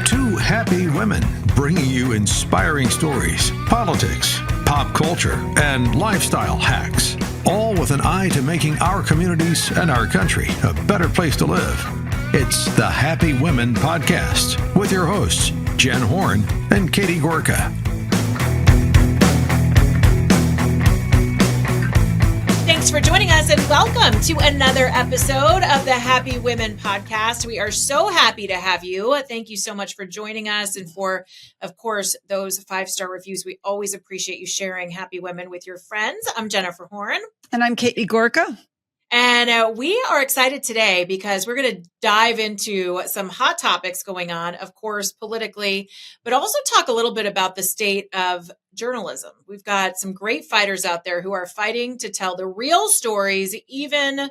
Two happy women bringing you inspiring stories, politics, pop culture, and lifestyle hacks, all with an eye to making our communities and our country a better place to live. It's the Happy Women Podcast with your hosts, Jen Horn and Katie Gorka. Thanks for joining us and welcome to another episode of the Happy Women Podcast. We are so happy to have you. Thank you so much for joining us and for, of course, those 5-star reviews. We always appreciate you sharing Happy Women with your friends. I'm Jennifer Horn. And I'm Katie Gorka. And we are excited today because we're going to dive into some hot topics going on, of course, politically, but also talk a little bit about the state of journalism. We've got some great fighters out there who are fighting to tell the real stories, even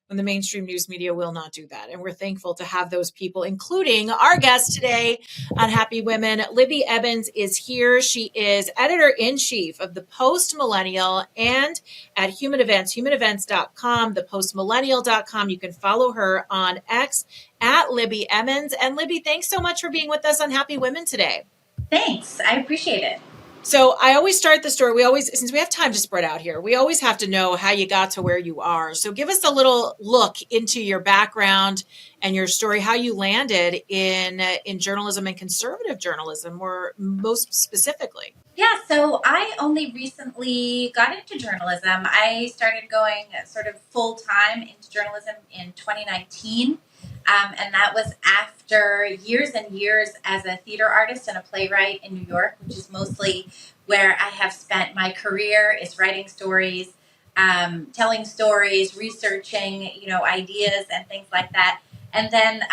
when the mainstream news media will not do that. And we're thankful to have those people, including our guest today on Happy Women. Libby Emmons is here. She is editor-in-chief of the Post-Millennial and at Human Events, humanevents.com, thepostmillennial.com. You can follow her on X at Libby Emmons. And Libby, thanks so much for being with us on Happy Women today. Thanks. I appreciate it. So I always start the story. Since we have time to spread out here, we always have to know how you got to where you are. So give us a little look into your background and your story, how you landed in journalism and conservative journalism, or most specifically. Yeah, so I only recently got into journalism. I started going sort of full-time into journalism in 2019. And that was after years and years as a theater artist and a playwright in New York, which is mostly where I have spent my career, is writing stories, telling stories, researching, ideas and things like that. And then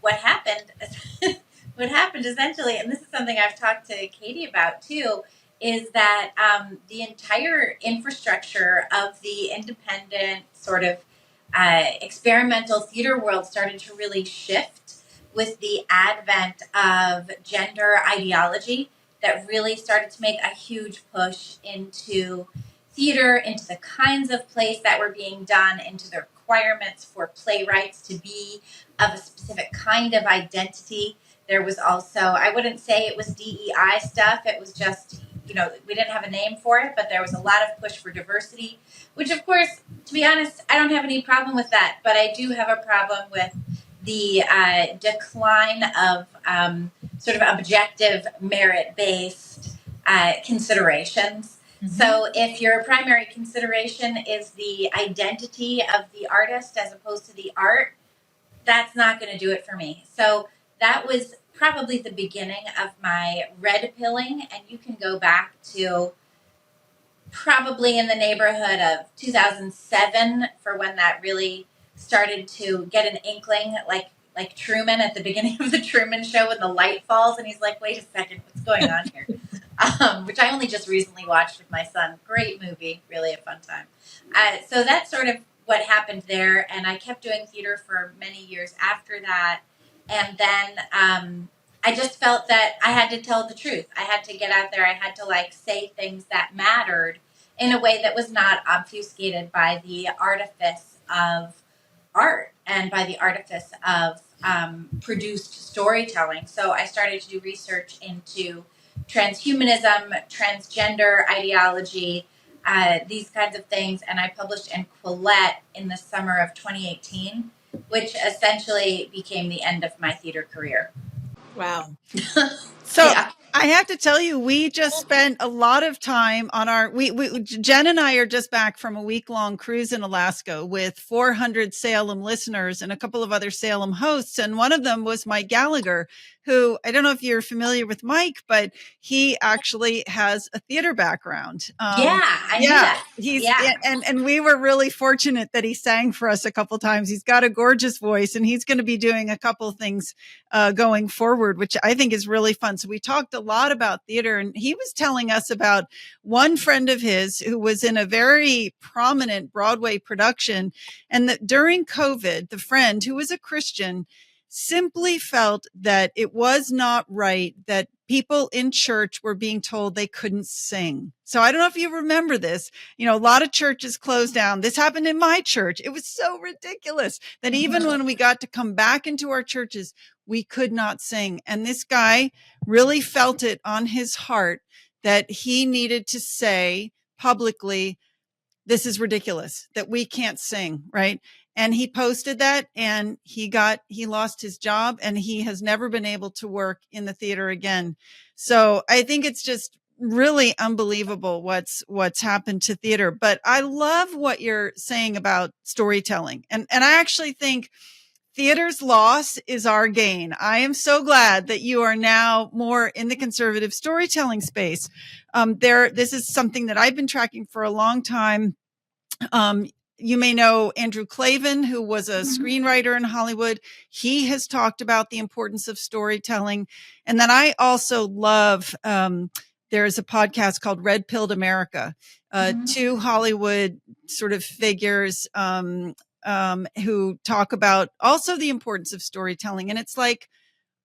what happened essentially, and this is something I've talked to Katie about too, is that the entire infrastructure of the independent sort of experimental theater world started to really shift with the advent of gender ideology that really started to make a huge push into theater, into the kinds of plays that were being done, into the requirements for playwrights to be of a specific kind of identity. There was also, I wouldn't say it was DEI stuff, it was just, we didn't have a name for it, but there was a lot of push for diversity, which of course, to be honest, I don't have any problem with that, but I do have a problem with the decline of sort of objective merit-based considerations. Mm-hmm. So if your primary consideration is the identity of the artist as opposed to the art, that's not going to do it for me. So that was probably the beginning of my red pilling, and you can go back to probably in the neighborhood of 2007 for when that really started to get an inkling, like Truman at the beginning of the Truman Show when the light falls and he's like, wait a second, what's going on here? Which I only just recently watched with my son. Great movie, really a fun time. So that's sort of what happened there, and I kept doing theater for many years after that. And then I just felt that I had to tell the truth. I had to get out there. I had to say things that mattered in a way that was not obfuscated by the artifice of art and by the artifice of produced storytelling. So I started to do research into transhumanism, transgender ideology, these kinds of things. And I published in Quillette in the summer of 2018. Which essentially became the end of my theater career. Wow. So yeah. I have to tell you, we just spent a lot of time on Jen and I are just back from a week-long cruise in Alaska with 400 Salem listeners and a couple of other Salem hosts. And one of them was Mike Gallagher, who, I don't know if you're familiar with Mike, but he actually has a theater background. I knew that. And we were really fortunate that he sang for us a couple times. He's got a gorgeous voice, and he's going to be doing a couple things going forward, which I think is really fun. So we talked a lot about theater, and he was telling us about one friend of his who was in a very prominent Broadway production, and that during COVID, the friend, who was a Christian, simply felt that it was not right that people in church were being told they couldn't sing. So I don't know if you remember this. A lot of churches closed down. This happened in my church. It was so ridiculous that even when we got to come back into our churches, we could not sing. And this guy really felt it on his heart that he needed to say publicly, this is ridiculous that we can't sing, right? And he posted that, and he lost his job, and he has never been able to work in the theater again. So I think it's just really unbelievable what's happened to theater. But I love what you're saying about storytelling. And I actually think theater's loss is our gain. I am so glad that you are now more in the conservative storytelling space. This is something that I've been tracking for a long time. You may know Andrew Clavin, who was a screenwriter in Hollywood. He has talked about the importance of storytelling. And then I also love, there's a podcast called Red Pilled America, two Hollywood sort of figures, who talk about also the importance of storytelling. And it's like,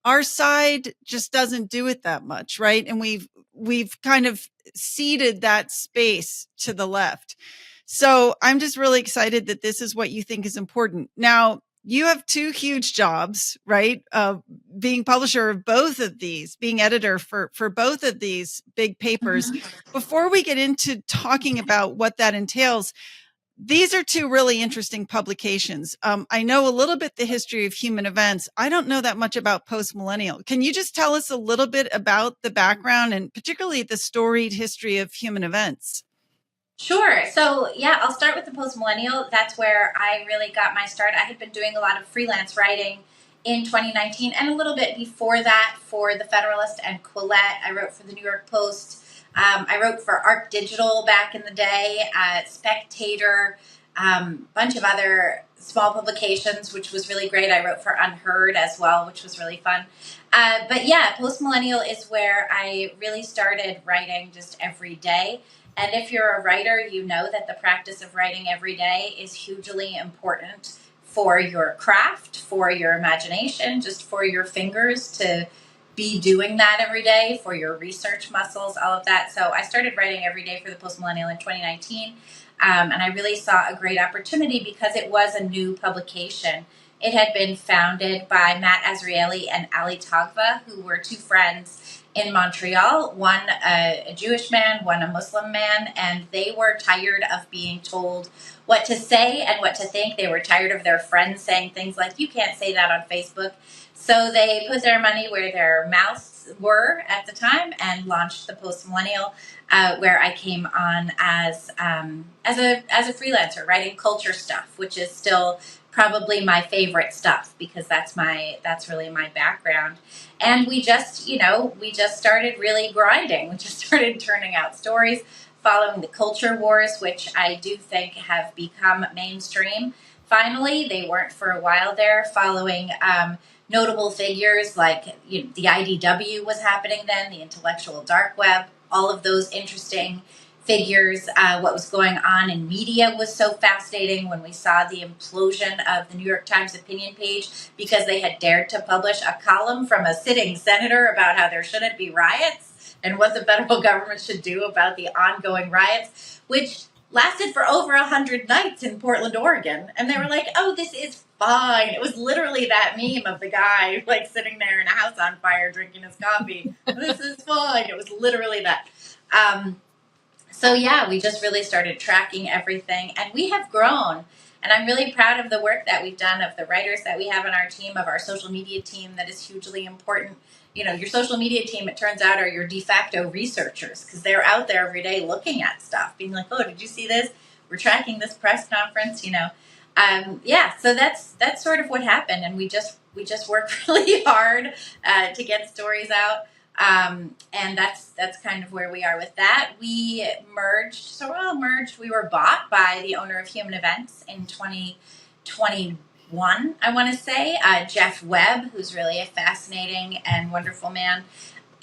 our side just doesn't do it that much, right? And we've kind of ceded that space to the left. So I'm just really excited that this is what you think is important. Now, you have two huge jobs, right? Being publisher of both of these, being editor for both of these big papers. Before we get into talking about what that entails, these are two really interesting publications. I know a little bit the history of Human Events. I don't know that much about Post-Millennial. Can you just tell us a little bit about the background and particularly the storied history of Human Events? Sure. So, yeah, I'll start with the Post-Millennial. That's where I really got my start. I had been doing a lot of freelance writing in 2019 and a little bit before that for The Federalist and Quillette. I wrote for the New York Post. I wrote for Art Digital back in the day, Spectator, bunch of other small publications, which was really great. I wrote for Unheard as well, which was really fun. But yeah, Post-Millennial is where I really started writing just every day. And if you're a writer, you know that the practice of writing every day is hugely important for your craft, for your imagination, just for your fingers to be doing that every day, for your research muscles, all of that. So I started writing every day for the Post-Millennial in 2019. And I really saw a great opportunity because it was a new publication. It had been founded by Matt Azrieli and Ali Tagva, who were two friends in Montreal, one a Jewish man, one a Muslim man, and they were tired of being told what to say and what to think. They were tired of their friends saying things like, you can't say that on Facebook. So they put their money where their mouths were at the time and launched the Post-Millennial, where I came on as a freelancer writing culture stuff, which is still probably my favorite stuff because that's really my background. And we just started really grinding. We just started turning out stories, following the culture wars, which I do think have become mainstream. Finally, they weren't for a while there, following notable figures like the IDW was happening then, the intellectual dark web, all of those interesting figures. What was going on in media was so fascinating when we saw the implosion of the New York Times opinion page because they had dared to publish a column from a sitting senator about how there shouldn't be riots and what the federal government should do about the ongoing riots, which lasted for over 100 nights in Portland, Oregon. And they were like, oh, this is fine. It was literally that meme of the guy like sitting there in a house on fire drinking his coffee. This is fine. It was literally that. So yeah, we just really started tracking everything, and we have grown. And I'm really proud of the work that we've done, of the writers that we have on our team, of our social media team that is hugely important. Your social media team, it turns out, are your de facto researchers because they're out there every day looking at stuff, being like, oh, did you see this? We're tracking this press conference, Yeah, so that's sort of what happened. And we just work really hard to get stories out. And that's kind of where we are with that. We merged. So we're all merged. We were bought by the owner of Human Events in 2021, I want to say, Jeff Webb, who's really a fascinating and wonderful man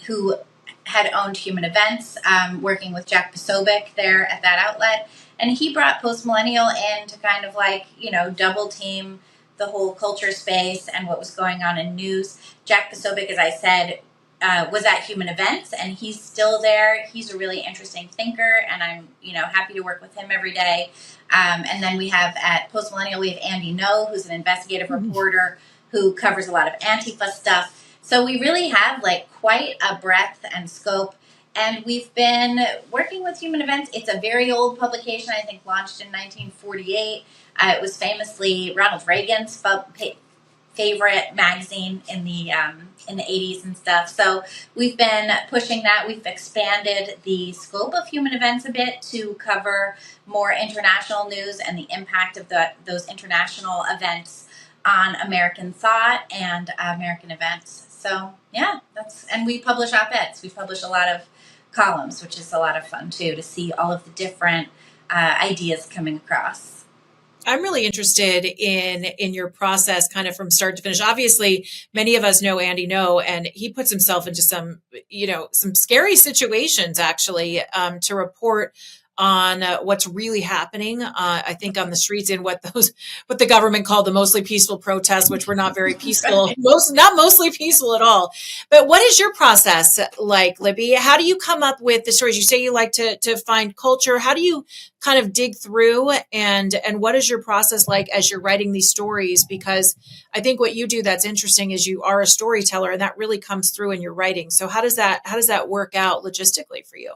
who had owned Human Events, working with Jack Posobiec there at that outlet. And he brought Post-Millennial in to kind of double team the whole culture space and what was going on in news. Jack Posobiec, as I said, was at Human Events, and he's still there. He's a really interesting thinker, and I'm, happy to work with him every day. And then we have at Post-Millennial, we have Andy No, who's an investigative reporter who covers a lot of Antifa stuff. So we really have like quite a breadth and scope. And we've been working with Human Events. It's a very old publication, I think launched in 1948. It was famously Ronald Reagan's favorite magazine in the 80s and stuff. So we've been pushing that. We've expanded the scope of Human Events a bit to cover more international news and the impact of those international events on American thought and American events. So yeah, and we publish op-eds. We publish a lot of columns, which is a lot of fun too, to see all of the different ideas coming across. I'm really interested in your process kind of from start to finish. Obviously, many of us know Andy No, and he puts himself into some scary situations actually to report on what's really happening, I think on the streets in what the government called the mostly peaceful protests, which were not very peaceful, not mostly peaceful at all. But what is your process like, Libby? How do you come up with the stories? You say you like to find culture. How do you kind of dig through and what is your process like as you're writing these stories? Because I think what you do that's interesting is you are a storyteller, and that really comes through in your writing. So how does that work out logistically for you?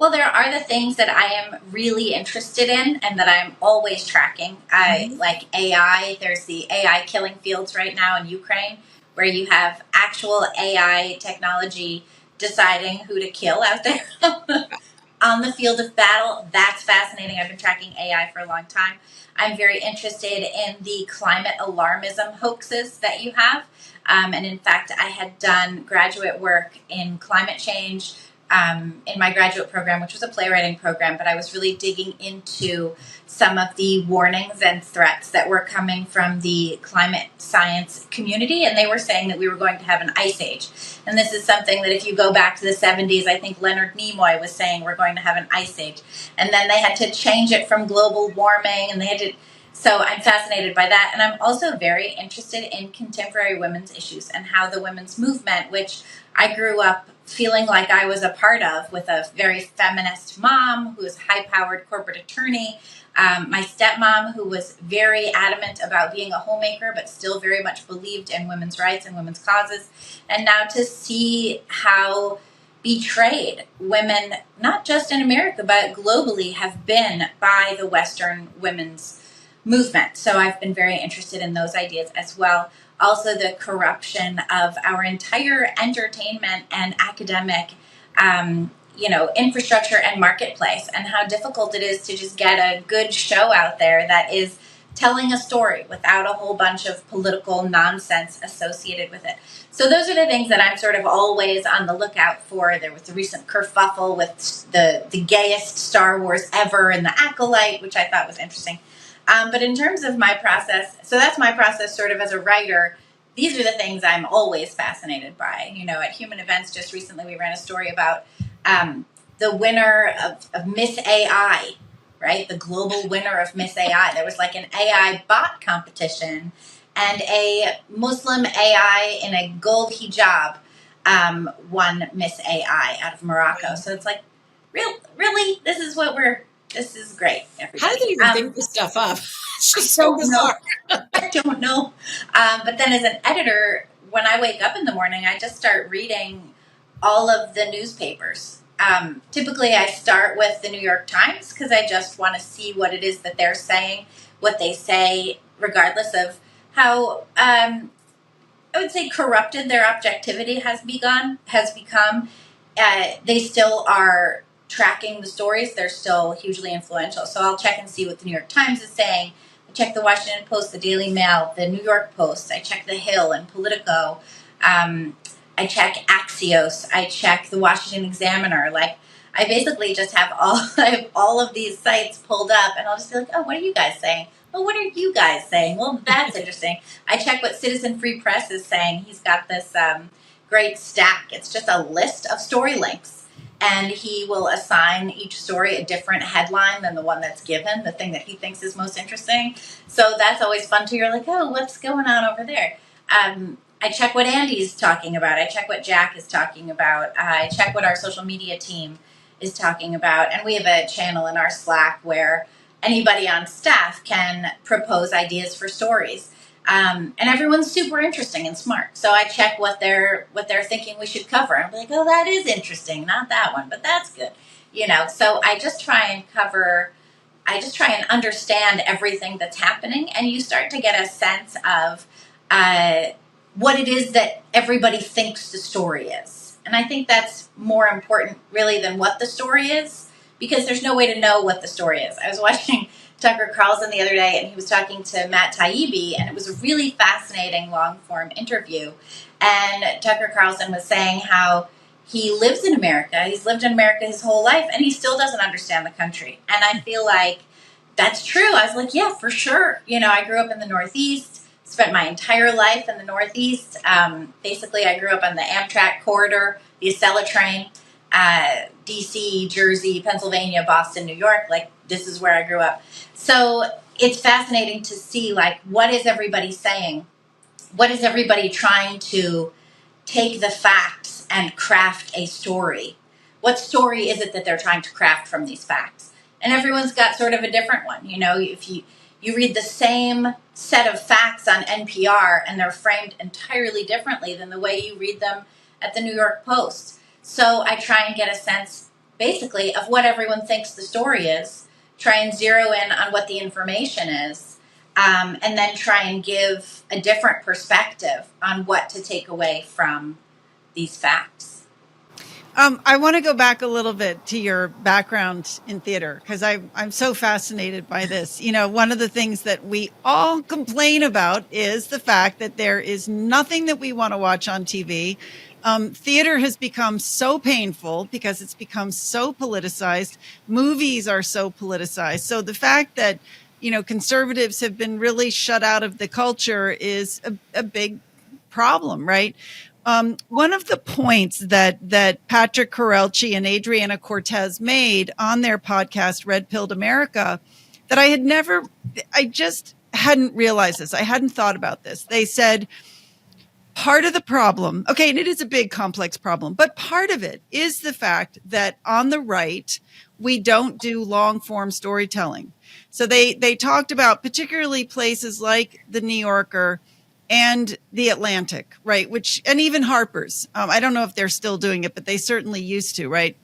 Well, there are the things that I am really interested in and that I'm always tracking. I like AI. There's the AI killing fields right now in Ukraine, where you have actual AI technology deciding who to kill out there on the field of battle. That's fascinating. I've been tracking AI for a long time. I'm very interested in the climate alarmism hoaxes that you have. And in fact, I had done graduate work in climate change in my graduate program, which was a playwriting program, but I was really digging into some of the warnings and threats that were coming from the climate science community, and they were saying that we were going to have an ice age. And this is something that if you go back to the 70s, I think Leonard Nimoy was saying we're going to have an ice age. And then they had to change it from global warming, and they had to... So I'm fascinated by that. And I'm also very interested in contemporary women's issues and how the women's movement, which I grew up feeling like I was a part of with a very feminist mom who was a high-powered corporate attorney, my stepmom who was very adamant about being a homemaker but still very much believed in women's rights and women's causes. And now to see how betrayed women, not just in America, but globally, have been by the Western women's movement. So I've been very interested in those ideas as well. Also, the corruption of our entire entertainment and academic, infrastructure and marketplace, and how difficult it is to just get a good show out there that is telling a story without a whole bunch of political nonsense associated with it. So those are the things that I'm sort of always on the lookout for. There was the recent kerfuffle with the gayest Star Wars ever and the Acolyte, which I thought was interesting. But in terms of my process, so that's my process sort of as a writer. These are the things I'm always fascinated by. At Human Events just recently, we ran a story about the winner of Miss AI, right? The global winner of Miss AI. There was like an AI bot competition, and a Muslim AI in a gold hijab won Miss AI out of Morocco. So it's like, really? This is great. Everybody. How do they even think this stuff up? It's just so bizarre. I don't know. But then as an editor, when I wake up in the morning, I just start reading all of the newspapers. Typically, I start with the New York Times because I just want to see what it is that they're saying, what they say, regardless of how, I would say, corrupted their objectivity has become. They still are tracking the stories. They're still hugely influential. So I'll check and see what the New York Times is saying. I check the Washington Post, the Daily Mail, the New York Post. I check The Hill and Politico. I check Axios. I check the Washington Examiner. Like, I basically just have all of these sites pulled up, and I'll just be like, oh, what are you guys saying? Well, what are you guys saying? Well, that's interesting. I check what Citizen Free Press is saying. He's got this great stack. It's just a list of story links. And he will assign each story a different headline than the one that's given, the thing that he thinks is most interesting. So that's always fun too. You're like, oh, what's going on over there? I check what Andy's talking about. I check what Jack is talking about. I check what our social media team is talking about. And we have a channel in our Slack where anybody on staff can propose ideas for stories. And everyone's super interesting and smart. So I check what they're thinking we should cover. I'm like, oh, that is interesting. Not that one, but that's good. So I just try and understand everything that's happening. And you start to get a sense of what it is that everybody thinks the story is. And I think that's more important really than what the story is, because there's no way to know what the story is. I was watching Tucker Carlson the other day, and he was talking to Matt Taibbi, and it was a really fascinating long-form interview. And Tucker Carlson was saying how he lives in America. He's lived in America his whole life, and he still doesn't understand the country. And I feel like that's true. I was like, yeah, for sure. I grew up in the Northeast, spent my entire life in the Northeast. Basically, I grew up on the Amtrak corridor, the Acela train, D.C., Jersey, Pennsylvania, Boston, New York. Like, this is where I grew up. So it's fascinating to see, like, what is everybody saying? What is everybody trying to take the facts and craft a story? What story is it that they're trying to craft from these facts? And everyone's got sort of a different one. If you read the same set of facts on NPR and they're framed entirely differently than the way you read them at the New York Post. So I try and get a sense, basically, of what everyone thinks the story is, try and zero in on what the information is, and then try and give a different perspective on what to take away from these facts. I want to go back a little bit to your background in theater, because I'm so fascinated by this. One of the things that we all complain about is the fact that there is nothing that we want to watch on TV. Theater has become so painful because it's become so politicized. Movies are so politicized. So the fact that, conservatives have been really shut out of the culture is a big problem, right? One of the points that Patrick Corelchi and Adriana Cortez made on their podcast, Red Pilled America, that I just hadn't realized this. I hadn't thought about this. They said, part of the problem, okay, and it is a big complex problem, but part of it is the fact that on the right, we don't do long form storytelling. So they talked about particularly places like the New Yorker and the Atlantic, right? And even Harper's. I don't know if they're still doing it, but they certainly used to, right?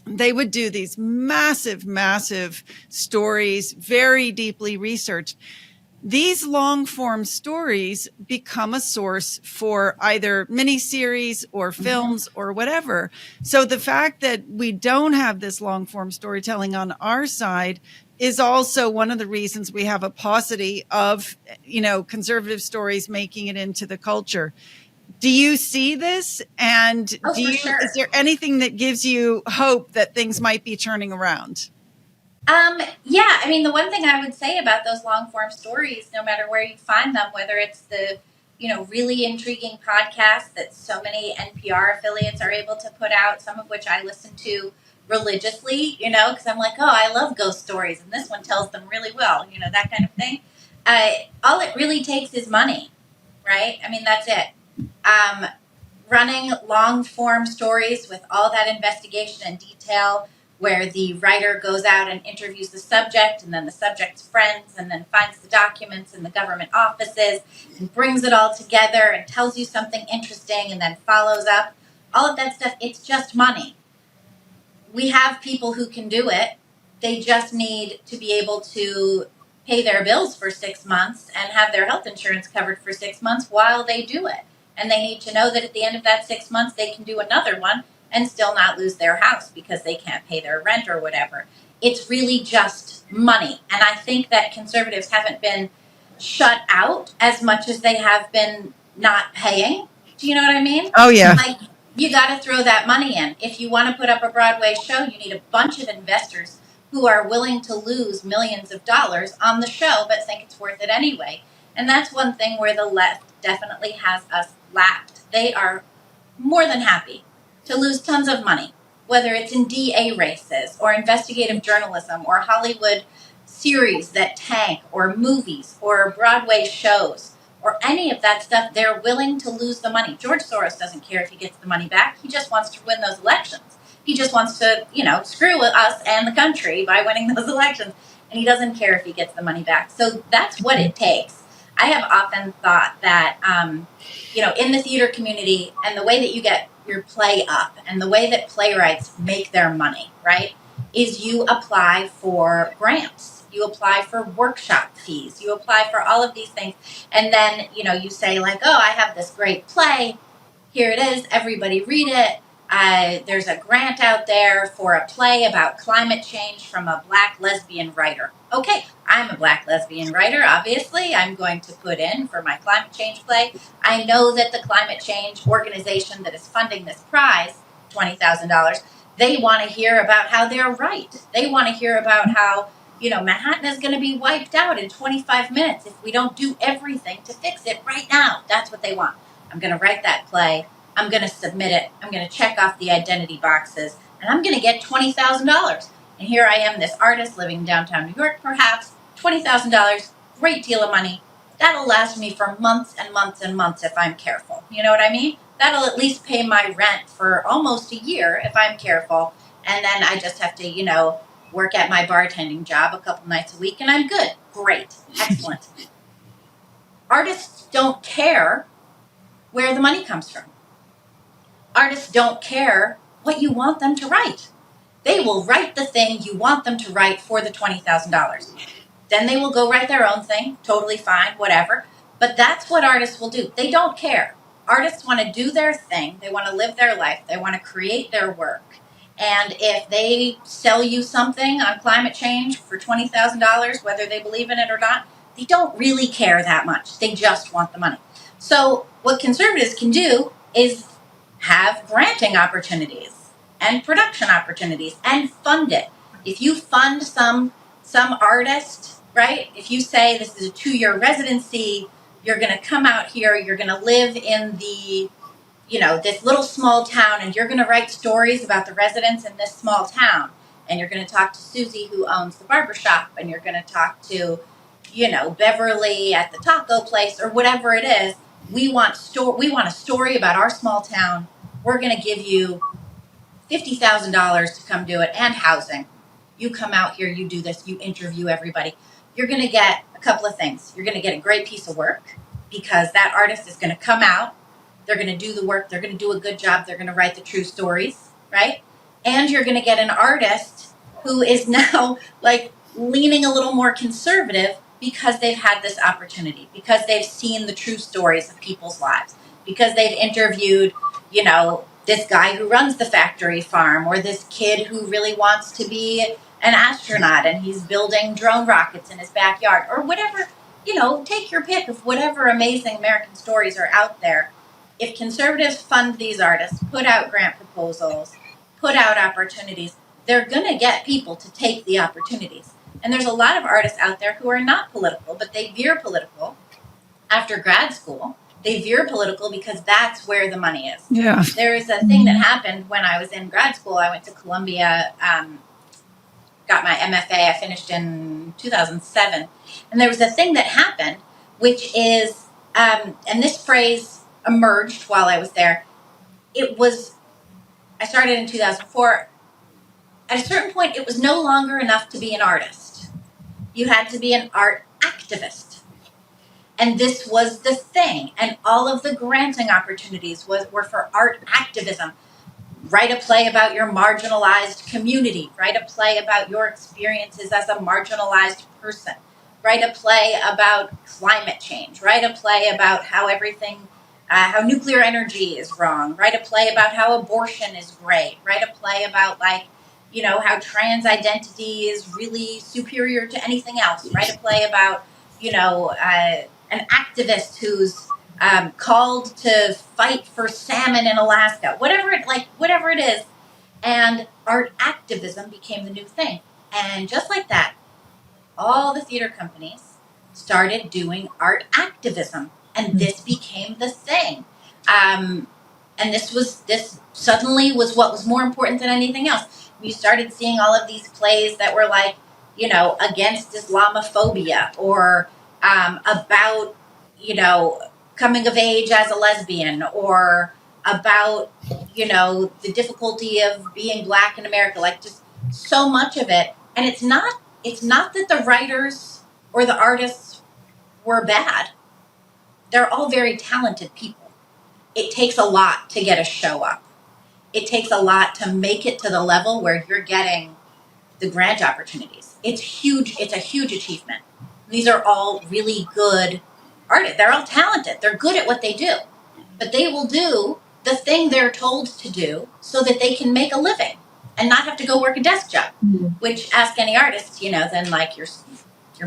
They would do these massive, massive stories, very deeply researched. These long form stories become a source for either miniseries or films or whatever. So the fact that we don't have this long form storytelling on our side is also one of the reasons we have a paucity of, conservative stories making it into the culture. Do you see this? And Sure. Is there anything that gives you hope that things might be turning around? Yeah, I mean, the one thing I would say about those long form stories, no matter where you find them, whether it's the, really intriguing podcasts that so many NPR affiliates are able to put out, some of which I listen to religiously, because I'm like, oh, I love ghost stories, and this one tells them really well, that kind of thing. All it really takes is money, right? I mean, that's it. Running long form stories with all that investigation and detail, where the writer goes out and interviews the subject and then the subject's friends and then finds the documents in the government offices and brings it all together and tells you something interesting and then follows up. All of that stuff, it's just money. We have people who can do it. They just need to be able to pay their bills for 6 months and have their health insurance covered for 6 months while they do it. And they need to know that at the end of that 6 months, they can do another one and still not lose their house because they can't pay their rent or whatever. It's really just money. And I think that conservatives haven't been shut out as much as they have been not paying. Do you know what I mean? Oh, yeah. Like, you got to throw that money in. If you want to put up a Broadway show, you need a bunch of investors who are willing to lose millions of dollars on the show, but think it's worth it anyway. And that's one thing where the left definitely has us lapped. They are more than happy to lose tons of money, whether it's in DA races or investigative journalism or Hollywood series that tank or movies or Broadway shows or any of that stuff, they're willing to lose the money. George Soros doesn't care if he gets the money back. He just wants to win those elections. He just wants to, screw with us and the country by winning those elections. And he doesn't care if he gets the money back. So that's what it takes. I have often thought that, in the theater community, and the way that you get your play up and the way that playwrights make their money, right, is you apply for grants. You apply for workshop fees. You apply for all of these things. And then, you say like, oh, I have this great play. Here it is. Everybody read it. There's a grant out there for a play about climate change from a Black lesbian writer. Okay, I'm a Black lesbian writer, obviously. I'm going to put in for my climate change play. I know that the climate change organization that is funding this prize, $20,000, they want to hear about how they're right. They want to hear about how, Manhattan is going to be wiped out in 25 minutes if we don't do everything to fix it right now. That's what they want. I'm going to write that play. I'm going to submit it. I'm going to check off the identity boxes, and I'm going to get $20,000. And here I am, this artist living in downtown New York, perhaps, $20,000, great deal of money. That'll last me for months and months and months if I'm careful. You know what I mean? That'll at least pay my rent for almost a year if I'm careful. And then I just have to, work at my bartending job a couple nights a week, and I'm good. Great. Excellent. Artists don't care where the money comes from. Artists don't care what you want them to write. They will write the thing you want them to write for the $20,000. Then they will go write their own thing, totally fine, whatever. But that's what artists will do. They don't care. Artists want to do their thing. They want to live their life. They want to create their work. And if they sell you something on climate change for $20,000, whether they believe in it or not, they don't really care that much. They just want the money. So what conservatives can do is have granting opportunities and production opportunities and fund it. If you fund some artist, right? If you say this is a 2-year residency, you're going to come out here, you're going to live in the, this little small town, and you're going to write stories about the residents in this small town. And you're going to talk to Susie, who owns the barbershop, and you're going to talk to, Beverly at the taco place, or whatever it is. We want a story about our small town. We're going to give you $50,000 to come do it, and housing. You come out here, you do this, you interview everybody. You're going to get a couple of things. You're going to get a great piece of work, because that artist is going to come out. They're going to do the work. They're going to do a good job. They're going to write the true stories, right? And you're going to get an artist who is now like leaning a little more conservative, because they've had this opportunity, because they've seen the true stories of people's lives, because they've interviewed, this guy who runs the factory farm, or this kid who really wants to be an astronaut and he's building drone rockets in his backyard, or whatever, take your pick of whatever amazing American stories are out there. If conservatives fund these artists, put out grant proposals, put out opportunities, they're going to get people to take the opportunities. And there's a lot of artists out there who are not political, but they veer political after grad school. They veer political because that's where the money is. Yeah. There is a thing that happened when I was in grad school. I went to Columbia, got my MFA. I finished in 2007. And there was a thing that happened, which is, and this phrase emerged while I was there. I started in 2004. At a certain point, it was no longer enough to be an artist. You had to be an art activist. And this was the thing. And all of the granting opportunities were for art activism. Write a play about your marginalized community. Write a play about your experiences as a marginalized person. Write a play about climate change. Write a play about how how nuclear energy is wrong. Write a play about how abortion is great. Write a play about how trans identity is really superior to anything else. Write a play about, an activist who's called to fight for salmon in Alaska. Whatever it is. And art activism became the new thing. And just like that, all the theater companies started doing art activism. And this became the thing. And this suddenly was what was more important than anything else. You started seeing all of these plays that were against Islamophobia, or about, coming of age as a lesbian, or about, the difficulty of being Black in America, like just so much of it. And it's not that the writers or the artists were bad. They're all very talented people. It takes a lot to get a show up. It takes a lot to make it to the level where you're getting the grant opportunities. It's huge. It's a huge achievement. These are all really good artists. They're all talented. They're good at what they do, but they will do the thing they're told to do so that they can make a living and not have to go work a desk job. Mm-hmm. Which, ask any artist, then like you're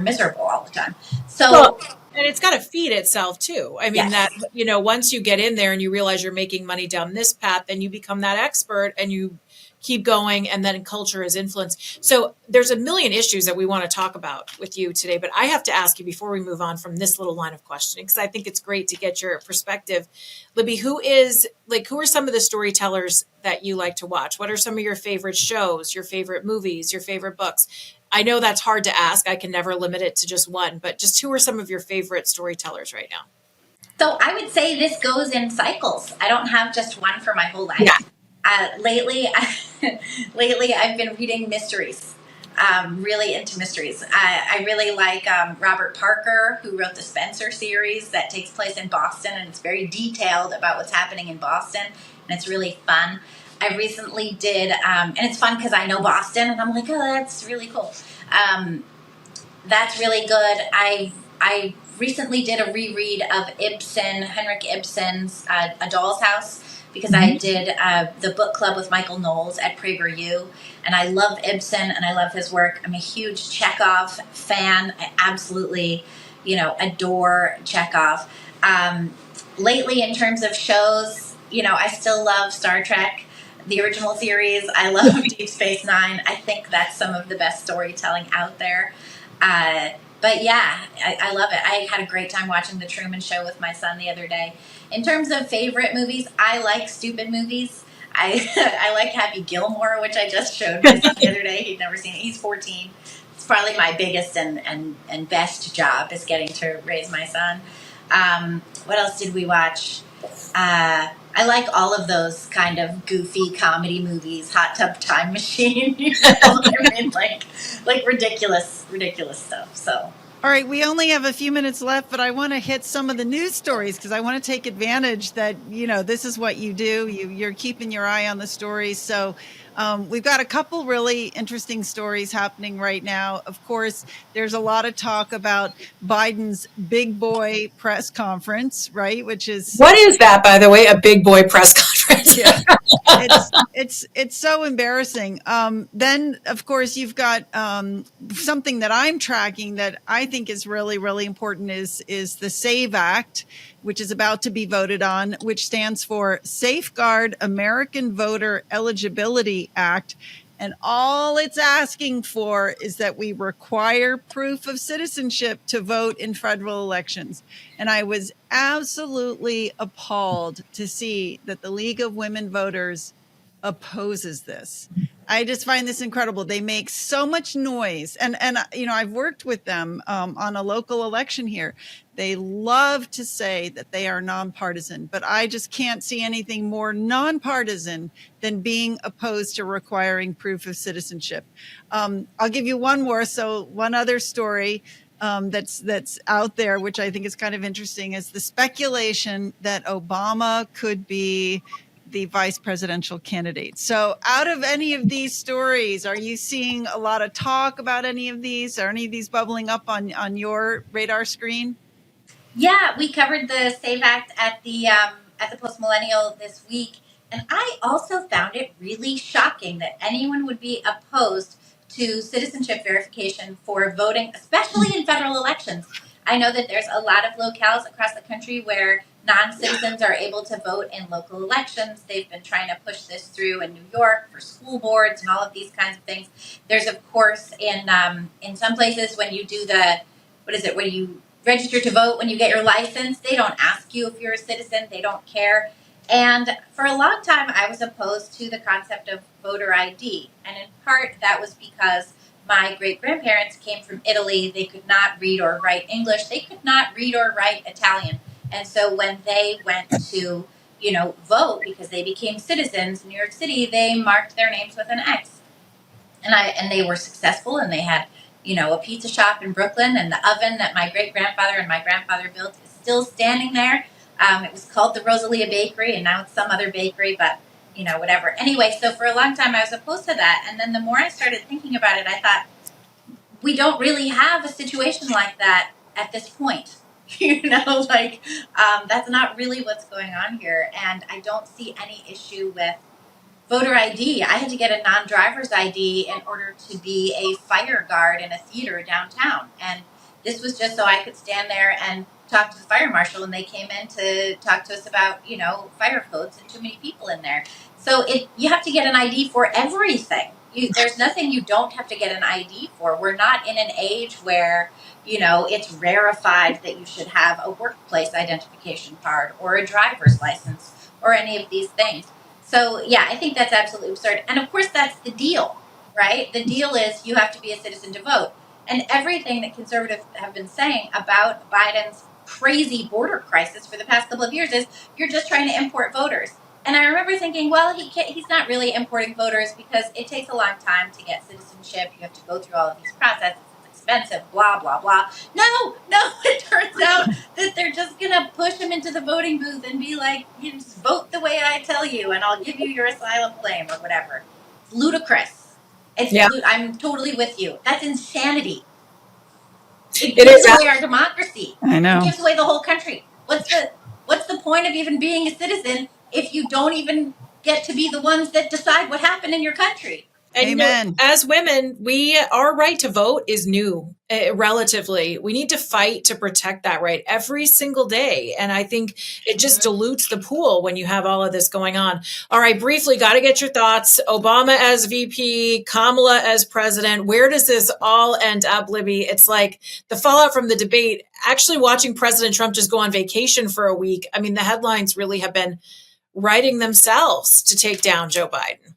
miserable all the time. So. Well, and it's got to feed itself too. I mean, yes. that, once you get in there and you realize you're making money down this path, then you become that expert and you keep going, and then culture is influenced. So there's a million issues that we want to talk about with you today, but I have to ask you before we move on from this little line of questioning, because I think it's great to get your perspective. Libby, who are some of the storytellers that you like to watch? What are some of your favorite shows, your favorite movies, your favorite books? I know that's hard to ask. I can never limit it to just one, but just who are some of your favorite storytellers right now? So I would say this goes in cycles. I don't have just one for my whole life. Yeah. Lately, I've been reading mysteries. Really into mysteries. I really like Robert Parker, who wrote the Spencer series that takes place in Boston, and it's very detailed about what's happening in Boston, and it's really fun. I recently did, and it's fun because I know Boston, and I'm like, oh, that's really cool. That's really good. I recently did a reread of Henrik Ibsen's A Doll's House, because I did the book club with Michael Knowles at PragerU, and I love Ibsen and I love his work. I'm a huge Chekhov fan. I absolutely, adore Chekhov. Lately, in terms of shows, I still love Star Trek, the original series. I love Deep Space Nine. I think that's some of the best storytelling out there. But yeah, I love it. I had a great time watching The Truman Show with my son the other day. In terms of favorite movies, I like stupid movies. I like Happy Gilmore, which I just showed my son the other day. He'd never seen it. He's 14. It's probably my biggest and best job is getting to raise my son. What else did we watch? I like all of those kind of goofy comedy movies, Hot Tub Time Machine, I mean, like ridiculous stuff. So. All right, we only have a few minutes left, but I want to hit some of the news stories because I want to take advantage that, this is what you do. You're keeping your eye on the stories. So we've got a couple really interesting stories happening right now. Of course, there's a lot of talk about Biden's big boy press conference, right? Which is what is that, by the way? A big boy press conference? Yeah, it's so embarrassing. Then, of course, you've got something that I'm tracking that I think is really, really important is the SAVE Act, which is about to be voted on, which stands for Safeguard American Voter Eligibility Act. And all it's asking for is that we require proof of citizenship to vote in federal elections. And I was absolutely appalled to see that the League of Women Voters opposes this. I just find this incredible. They make so much noise. And I've worked with them on a local election here. They love to say that they are nonpartisan, but I just can't see anything more nonpartisan than being opposed to requiring proof of citizenship. I'll give you one more. So one other story that's out there, which I think is kind of interesting, is the speculation that Obama could be the vice presidential candidate. So out of any of these stories, are you seeing a lot of talk about any of these? Are any of these bubbling up on your radar screen? Yeah, we covered the SAVE Act at the Post-Millennial this week. And I also found it really shocking that anyone would be opposed to citizenship verification for voting, especially in federal elections. I know that there's a lot of locales across the country where non-citizens are able to vote in local elections. They've been trying to push this through in New York for school boards and all of these kinds of things. There's, of course, in some places when you do when you register to vote, when you get your license, they don't ask you if you're a citizen. They don't care. And for a long time, I was opposed to the concept of voter ID. And in part, that was because my great-grandparents came from Italy. They could not read or write English. They could not read or write Italian. And so when they went to, vote because they became citizens in New York City, they marked their names with an X. And they were successful, and they had, a pizza shop in Brooklyn, and the oven that my great-grandfather and my grandfather built is still standing there. It was called the Rosalia Bakery, and now it's some other bakery, but whatever. Anyway, so for a long time I was opposed to that. And then the more I started thinking about it, I thought, we don't really have a situation like that at this point. That's not really what's going on here. And I don't see any issue with voter ID. I had to get a non-driver's ID in order to be a fire guard in a theater downtown. And this was just so I could stand there and talk to the fire marshal, and they came in to talk to us about, fire codes and too many people in there. So you have to get an ID for everything. There's nothing you don't have to get an ID for. We're not in an age where, it's rarefied that you should have a workplace identification card or a driver's license or any of these things. So, yeah, I think that's absolutely absurd. And, of course, that's the deal, right? The deal is you have to be a citizen to vote. And everything that conservatives have been saying about Biden's crazy border crisis for the past couple of years is you're just trying to import voters. And I remember thinking, well, he's not really importing voters because it takes a long time to get citizenship. You have to go through all of these processes. It's expensive, blah, blah, blah. No, it turns out that they're just going to push him into the voting booth and be like, you just vote the way I tell you and I'll give you your asylum claim or whatever. It's ludicrous. I'm totally with you. That's insanity. It gives away our democracy. I know. It gives away the whole country. What's the point of even being a citizen if you don't even get to be the ones that decide what happened in your country? And Amen. As women, our right to vote is new, relatively. We need to fight to protect that right every single day. And I think it just dilutes the pool when you have all of this going on. All right, briefly, got to get your thoughts. Obama as VP, Kamala as president. Where does this all end up, Libby? It's like the fallout from the debate, actually watching President Trump just go on vacation for a week. I mean, the headlines really have been writing themselves to take down Joe Biden.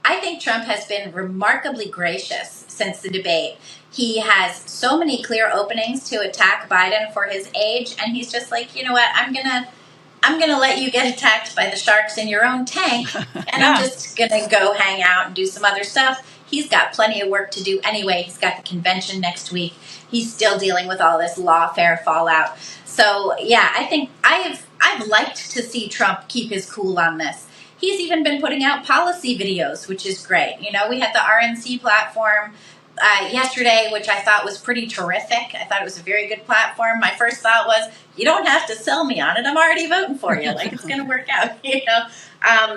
I think Trump has been remarkably gracious since the debate. He has so many clear openings to attack Biden for his age, and he's just like, you know what, I'm gonna let you get attacked by the sharks in your own tank, and I'm just gonna go hang out and do some other stuff. He's got plenty of work to do anyway. He's got the convention next week. He's still dealing with all this lawfare fallout. So yeah, I think I've liked to see Trump keep his cool on this. He's even been putting out policy videos, which is great. We had the RNC platform yesterday, which I thought was pretty terrific. I thought it was a very good platform. My first thought was, you don't have to sell me on it. I'm already voting for you. Like, it's going to work out,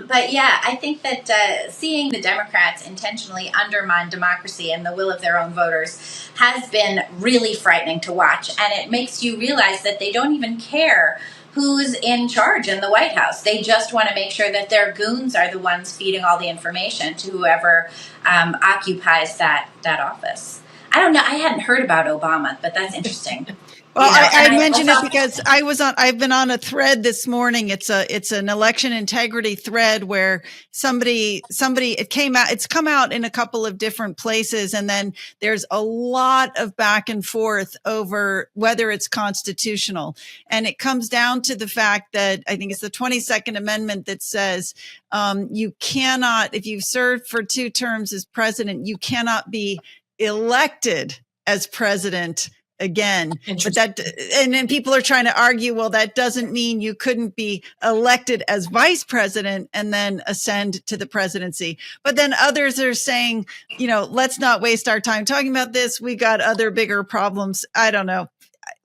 But yeah, I think that seeing the Democrats intentionally undermine democracy and the will of their own voters has been really frightening to watch. And it makes you realize that they don't even care who's in charge in the White House. They just want to make sure that their goons are the ones feeding all the information to whoever occupies that office. I don't know. I hadn't heard about Obama, but that's interesting. Well, I mentioned it because I've been on a thread this morning. It's an election integrity thread where it's come out in a couple of different places. And then there's a lot of back and forth over whether it's constitutional. And it comes down to the fact that I think it's the 22nd Amendment that says, you cannot, if you've served for 2 terms as president, you cannot be elected as president again. But and then people are trying to argue, well, that doesn't mean you couldn't be elected as vice president and then ascend to the presidency. But then others are saying, let's not waste our time talking about this. We got other bigger problems. I don't know.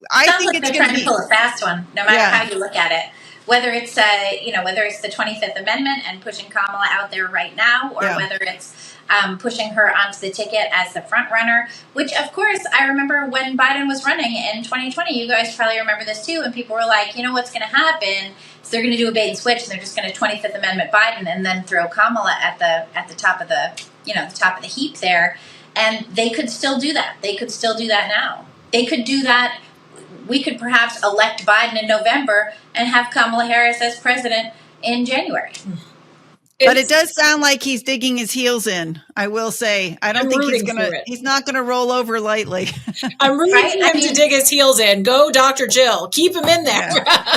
I think it's trying to pull a fast one, no matter how you look at it. Whether it's whether it's the 25th Amendment and pushing Kamala out there right now, or whether it's pushing her onto the ticket as the front runner, which of course I remember when Biden was running in 2020, you guys probably remember this too, and people were like, what's going to happen? So they're going to do a bait and switch, and they're just going to 25th Amendment Biden and then throw Kamala at the top of the top of the heap there. And they could still do that. They could still do that now. They could do that. We could perhaps elect Biden in November and have Kamala Harris as president in January. But it does sound like he's digging his heels in. I will say, I don't think he's not going to roll over lightly. I'm rooting for him to dig his heels in. Go, Dr. Jill. Keep him in there.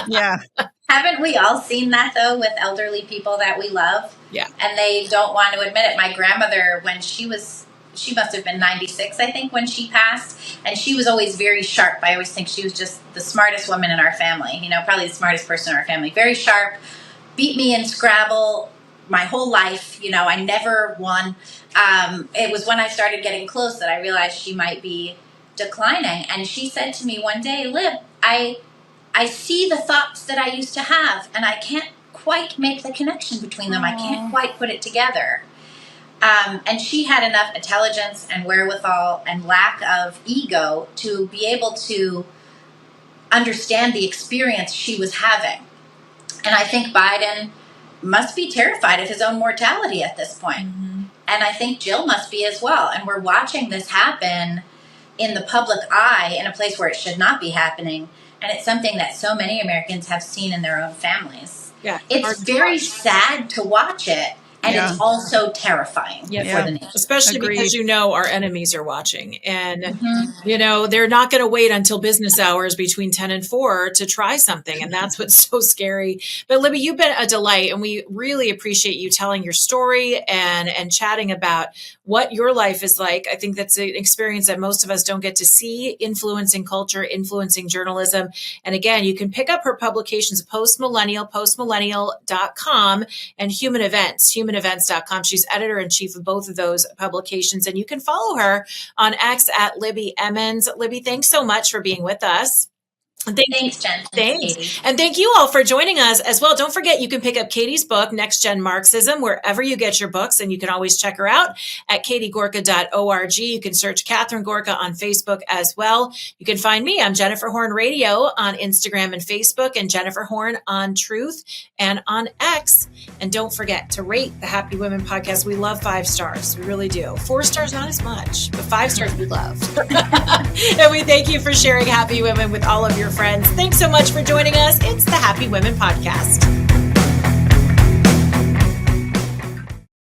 Yeah. Haven't we all seen that, though, with elderly people that we love? Yeah. And they don't want to admit it. My grandmother, when she must have been 96, I think, when she passed. And she was always very sharp. I always think she was just the smartest woman in our family. Probably the smartest person in our family. Very sharp. Beat me in Scrabble my whole life. I never won. It was when I started getting close that I realized she might be declining. And she said to me one day, Lib, I see the thoughts that I used to have, and I can't quite make the connection between them. I can't quite put it together. And she had enough intelligence and wherewithal and lack of ego to be able to understand the experience she was having. And I think Biden must be terrified of his own mortality at this point. Mm-hmm. And I think Jill must be as well. And we're watching this happen in the public eye in a place where it should not be happening. And it's something that so many Americans have seen in their own families. Yeah, it's very sad to watch it. And it's also terrifying for the nation. Especially because our enemies are watching. And, they're not going to wait until business hours between 10 and 4 to try something. And that's what's so scary. But Libby, you've been a delight. And we really appreciate you telling your story and chatting about what your life is like. I think that's an experience that most of us don't get to see, influencing culture, influencing journalism. And again, you can pick up her publications, Post-Millennial, postmillennial.com, and Human Events, humanevents.com. She's editor-in-chief of both of those publications. And you can follow her on X at Libby Emmons. Libby, thanks so much for being with us. Thanks, Jen. Thanks. And thank you all for joining us as well. Don't forget, you can pick up Katie's book, Next Gen Marxism, wherever you get your books. And you can always check her out at katiegorka.org. You can search Catherine Gorka on Facebook as well. You can find me. I'm Jennifer Horn Radio on Instagram and Facebook, and Jennifer Horn on Truth and on X. And don't forget to rate the Happy Women podcast. We love 5 stars. We really do. 4 stars, not as much, but 5 stars we love. And we thank you for sharing Happy Women with all of your friends. Thanks so much for joining us. It's the Happy Women Podcast.